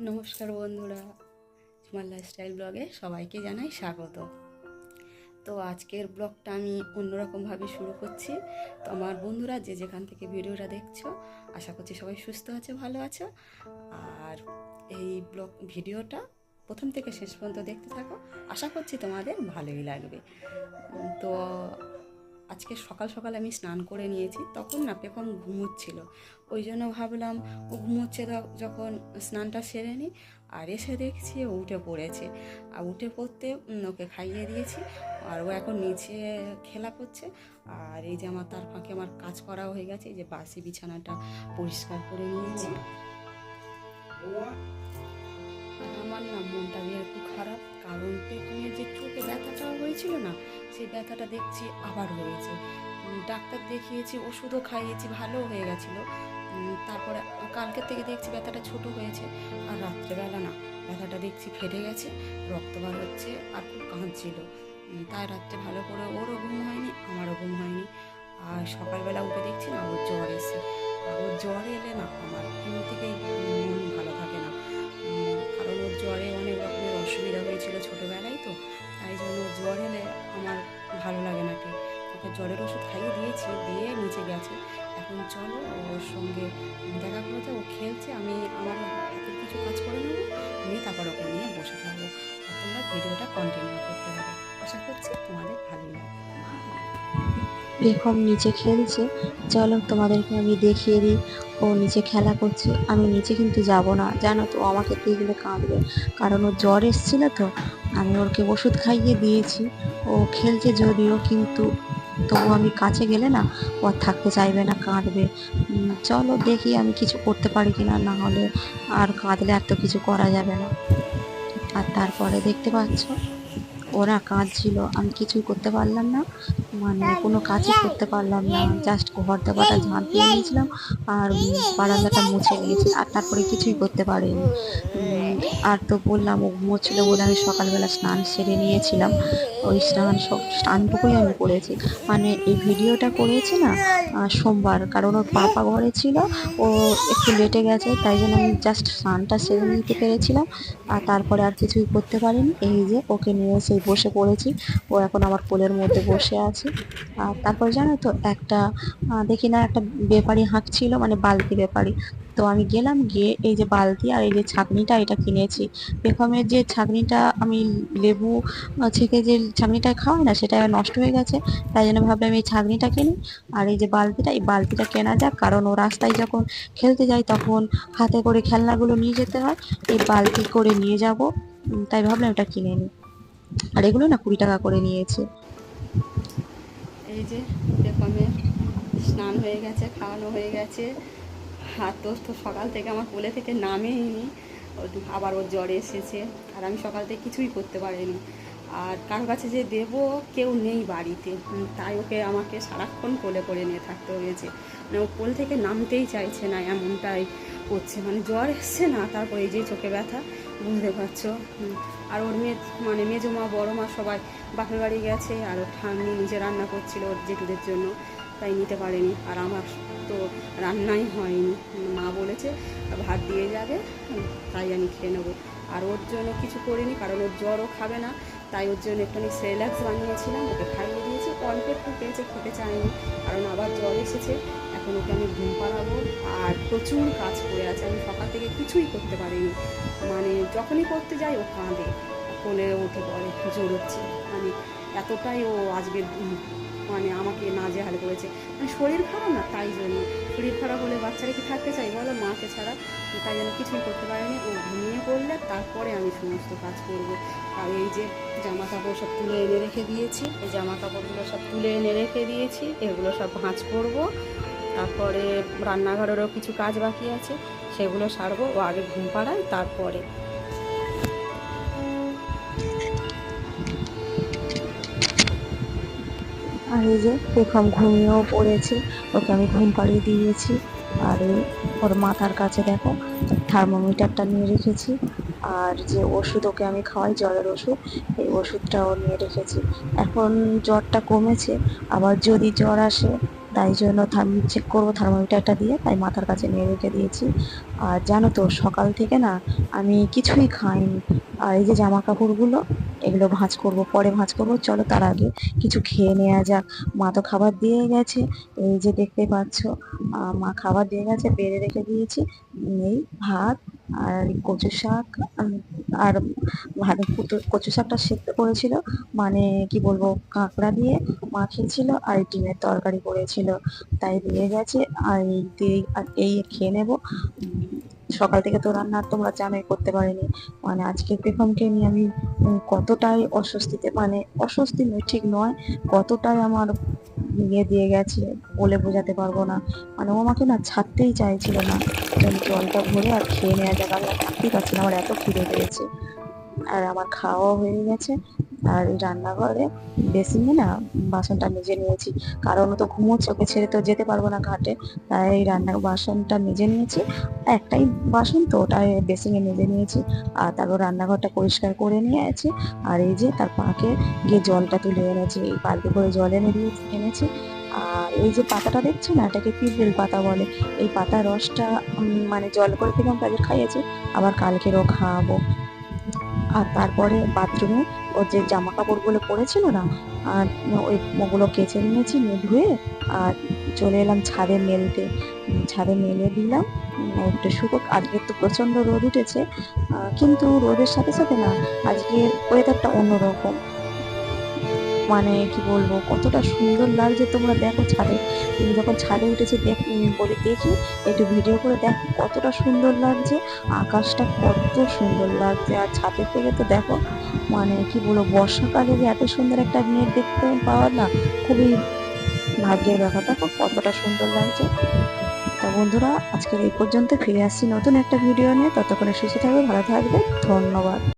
নমস্কার বন্ধুরা, ঝুমার লাইফস্টাইল ব্লগে সবাইকে জানাই স্বাগত। তো আজকের ব্লগটা আমি অন্যরকমভাবে শুরু করছি। তো আমার বন্ধুরা যে যেখান থেকে ভিডিওটা দেখছো, আশা করছি সবাই সুস্থ আছে, ভালো আছো। আর এই ভিডিওটা প্রথম থেকে শেষ পর্যন্ত দেখতে থাকো, আশা করছি তোমাদের ভালোই লাগবে। তো আজকে সকাল সকাল আমি স্নান করে নিয়েছি, তখন না পেখম ঘুমোচ্ছিল, ওই জন্য ভাবলাম ও ঘুমোচ্ছে যখন স্নানটা সেরে নিই। আর এসে দেখছি ও উঠে পড়েছে, আর উঠে পড়তে ওকে খাইয়ে দিয়েছি, আর ও এখন নিচে খেলা করছে। আর এই যে তার ফাঁকে আমার কাজ করা হয়ে গেছে, এই যে বাসি বিছানাটা পরিষ্কার করে নিয়েছি। আর আমার না মনটা একটু খারাপ, কারণ পেখমের যে চোখে ব্যথাটা হয়েছিল না, সেই ব্যথাটা দেখছি আবার হয়েছে। ডাক্তার দেখিয়েছি, ওষুধও খাইয়েছি, ভালো হয়ে গেছিলো। তারপরে কালকের থেকে দেখছি ব্যথাটা ছোট হয়েছে, আর রাত্রেবেলা না ব্যথাটা দেখছি ফেটে গেছে, রক্ত বার হচ্ছে, আর খুব কাঁদছিল। তাই রাত্রে ভালো করে ওরও ঘুম হয়নি, আমারও ঘুম হয়নি। আর সকালবেলা উঠে দেখছি না ওর জ্বর এসে, আর ওর জ্বর এলে না আমার এমনি থেকেই মন ভালো থাকে না। কারণ ওর জ্বরে অনেক রকমের অসুবিধা হয়েছিল ছোটোবেলায়, তো তাই জন্য জ্বর এলে আমার ভালো লাগে না। ঠিক ওকে জ্বরের ওষুধ খাইয়ে দিয়েছি, দিয়ে নিচে গেছে। এখন চলো ওর সঙ্গে দেখা করে যাও, ও খেলছে, আমি আমার হাতের কিছু কাজ করে নেবো, নিয়ে তারপর ওকে নিয়ে বসে থাকবো। আর তোমরা ভিডিওটা কন্টিনিউ করতে হবে, আশা করছি তোমাদের ভালোই লাগবে। পেখম নিচে খেলছে, চলো তোমাদেরকে আমি দেখিয়ে দিই। ও নিচে খেলা করছে, আমি নিচে কিন্তু যাব না, জানো তো, আমাকে দেখলে কাঁদবে, কারণ ওর জ্বর এসেছিল। তো আমি ওকে ওষুধ খাইয়ে দিয়েছি, ও খেলছে যদিও, কিন্তু তবু আমি কাছে গেলে না ও আর থাকতে চাইবে না, কাঁদবে। চলো দেখি আমি কিছু করতে পারি কিনা, না হলে আর কাঁদলে আর তো কিছু করা যাবে না। আর তারপরে দেখতে পাচ্ছ ওরা কাঁদছিল, আমি কিছুই করতে পারলাম না, মানে কোনো কাজই করতে পারলাম না। জাস্ট ঘর দেওয়াটা ঝাঁট দিয়ে নিয়েছিলাম, আর বারান্দাটা মুছে নিয়েছি, আর তারপরে কিছুই করতে পারিনি। আর তো বললাম ও ঘুমোচ্ছিল বলে আমি সকালবেলা স্নান সেরে নিয়েছিলাম। ওই স্নানটুকুই আমি করেছি, মানে এই ভিডিওটা করেছি না সোমবার, কারণ ওর পাপা ঘরে ছিল, ও একটু লেটে গেছে, তাই জন্য আমি জাস্ট স্নানটা সেরে নিতে পেরেছিলাম। আর তারপরে আর কিছুই করতে পারিনি। এই যে ওকে নিয়ে এসে বসে পড়েছি, ও এখন আমার কোলের মধ্যে বসে আছে। আর তারপরে জানো তো একটা দেখি না একটা ব্যাপারী হাঁকছিল, মানে বালতি ব্যাপারী। তো আমি গেলাম, গিয়ে এই যে বালতি আর এই যে ছাঁকনিটা এটা কিনেছি। পেখমের যে ছাঁকনিটা আমি লেবু ছেঁকে যে ছাঁকনিটা খাওয়াই না, সেটা নষ্ট হয়ে গেছে, তাই জন্য ভাবলাম এই ছাঁকনিটা কিনি। আর এই যে বালতিটা, এই বালতিটা কেনা যাক, কারণ ও রাস্তায় যখন খেলতে যায় তখন হাতে করে খেলনাগুলো নিয়ে যেতে হয়, এই বালতি করে নিয়ে যাব, তাই ভাবলাম এটা কিনে নিই। আর এগুলো না 20 টাকা করে নিয়েছে। এই যে পেখমের স্নান হয়ে গেছে, খাওয়ানো হয়ে গেছে, আর তো সকাল থেকে আমার কোলে থেকে নামেইনি, আবার ওর জ্বর এসেছে, আর আমি সকাল থেকে কিছুই করতে পারিনি। আর কারো কাছে যে দেবো কেউ নেই বাড়িতে, তাই ওকে আমাকে সারাক্ষণ কোলে করে নিয়ে থাকতে হয়েছে। মানে ও কোল থেকে নামতেই চাইছে না, এমনটাই করছে, মানে জ্বর এসছে না, তারপরে এই যে চোখে ব্যথা, বুঝতে পারছো। আর ওর মেজো মা, বড়ো মা সবাই বাপের বাড়ি গেছে, আর ওর ঠাম্মি নিজে রান্না করছিল ওর জেঠুদের জন্য, তাই নিতে পারেনি। আর আমার তো রান্নাই হয়নি, মা বলেছে ভাত দিয়ে যাবে, তাই আমি খেয়ে নেবো। আর ওর জন্য কিছু করিনি, কারণ ওর জ্বরও খাবে না, তাই ওর জন্য একটুখানি সেরেলাক্স বানিয়েছিলাম, ওকে খাইয়ে দিয়েছি, অল্প একটু পেয়েছে, খেতে চায়নি, কারণ আবার জ্বর এসেছে। এখন ওকে আমি ঘুম পাড়াবো, আর প্রচুর কাজ পড়ে আছে, আমি সকাল থেকে কিছুই করতে পারিনি। মানে যখনই করতে যাই ও কাঁদে, কোলে উঠে পড়ে, জোর হচ্ছে, মানে এতটাই ও আজকে মানে আমাকে নাজেহাল করেছে। মানে শরীর খারাপ না, তাই জন্য। শরীর খারাপ হলে বাচ্চারা কি থাকতে চাই বলো, মাকে ছাড়া? তাই জন্য কিছুই করতে পারিনি। ও ঘুমিয়ে পড়লে তারপরে আমি সমস্ত কাজ করবো। আর এই যে জামা কাপড় সব তুলে এনে রেখে দিয়েছি, এই জামা কাপড়গুলো সব তুলে এনে রেখে দিয়েছি, এগুলো সব ভাঁজ করবো। তারপরে রান্নাঘরেরও কিছু কাজ বাকি আছে, সেগুলো সারবো। ও আগে ঘুম পাড়ায়, তারপরে। আর এই যে পেখম ঘুমিয়েও পড়েছে, ওকে আমি ঘুম পাড়িয়ে দিয়েছি। আর ওর মাথার কাছে দেখো থার্মোমিটারটা নিয়ে রেখেছি, আর যে ওষুধ ওকে আমি খাওয়াই, জ্বরের ওষুধ, এই ওষুধটাও নিয়ে রেখেছি। এখন জ্বরটা কমেছে, আবার যদি জ্বর আসে তাই জন্য চেক করবো থার্মোমিটারটা দিয়ে, তাই মাথার কাছে নিয়ে রেখে দিয়েছি। আর জানো তো সকাল থেকে না আমি কিছুই খাইনি। আর এই যে জামা কাপড়গুলো, এগুলো ভাঁজ করব, পরে ভাঁজ করব, চলো তার আগে কিছু খেয়ে নেওয়া যাক। মা তো খাবার দিয়ে গেছে, এই যে দেখতে পাচ্ছ মা খাবার দিয়ে গেছে, বেড়ে রেখে দিয়েছি। এই ভাত আর কচু শাক, আর ভালো কচু শাকটা সেদ্ধ করেছিল, মানে কি বলবো, কাঁকড়া দিয়ে মাখিয়েছিল আর ডিমের তরকারি করেছিল, তাই দিয়ে গেছে। আর এই দিয়ে আর এই খেয়ে নেবো। সকাল থেকে তো রান্না তোমরা জানোই করতে পারিনি। মানে আজকে পেখমকে নিয়ে আমি কতটাই অস্বস্তিতে, মানে অস্বস্তি নয়, ঠিক নয়, কতটাই আমার ইয়ে দিয়ে গেছে বলে বোঝাতে পারবো না। মানে ও আমাকে না ছাড়তেই চাইছিল না। জলটা ভরে আর খেয়ে নেওয়া যাক, আমি আর থাকতেই পারছি না, আমার এত খিদে পেয়েছে। আর আমার খাওয়াও হয়ে গেছে। আর এই রান্নাঘরে বেসিনে না বাসনটা মেজে নিয়েছি, কারণ ও তো ঘুমোচ্ছে, ওকে ছেড়ে তো যেতে পারবো না ঘাটে, তাই এই রান্নার বাসনটা মেজে নিয়েছি। একটাই বাসন তো, ওটা বেসিনে মেজে নিয়েছি। আর তারপর রান্নাঘরটা পরিষ্কার করে নিয়েছি। আর এই যে তার পাকে গিয়ে জলটা তুলে এনেছি, এই বালতি করে জল এনেছি। আর এই যে পাতাটা দেখছো না, এটাকে পিঁপড়েল পাতা বলে। এই পাতার রসটা মানে জল করে থেকে আমি তাদের খাইয়েছি, আবার কালকেরও খাওয়াবো। আর তারপরে বাথরুমে ওর যে জামা কাপড়গুলো পরেছিল না, আর ওগুলো কেচে নিয়েছি, নিয়ে ধুয়ে আর চলে এলাম ছাদে মেলতে। ছাদে মেলে দিলাম, একটু আজকে তো প্রচন্ড রোদ উঠেছে, কিন্তু রোদের সাথে সাথে না আজকে ওয়েদারটা অন্যরকম। মানে কি বলবো, কতটা সুন্দর লাগছে তোমরা দেখো ছাদে। তুমি যখন ছাদে উঠেছে বলে দেখি, একটু ভিডিও করে দেখো কতটা সুন্দর লাগছে, আকাশটা কত সুন্দর লাগছে। আর ছাদের থেকে তো দেখো, মানে কি বলবো, বর্ষাকালে যে এত সুন্দর একটা মেঘ দেখতে পাওয়া না, খুবই ভাগ্যের ব্যাপার। দেখো কতটা সুন্দর লাগছে। তা বন্ধুরা, আজকের এই পর্যন্ত, ফিরে আসছি নতুন একটা ভিডিও নিয়ে। ততক্ষণে সুস্থ থাকবে, ভালো থাকবে, ধন্যবাদ।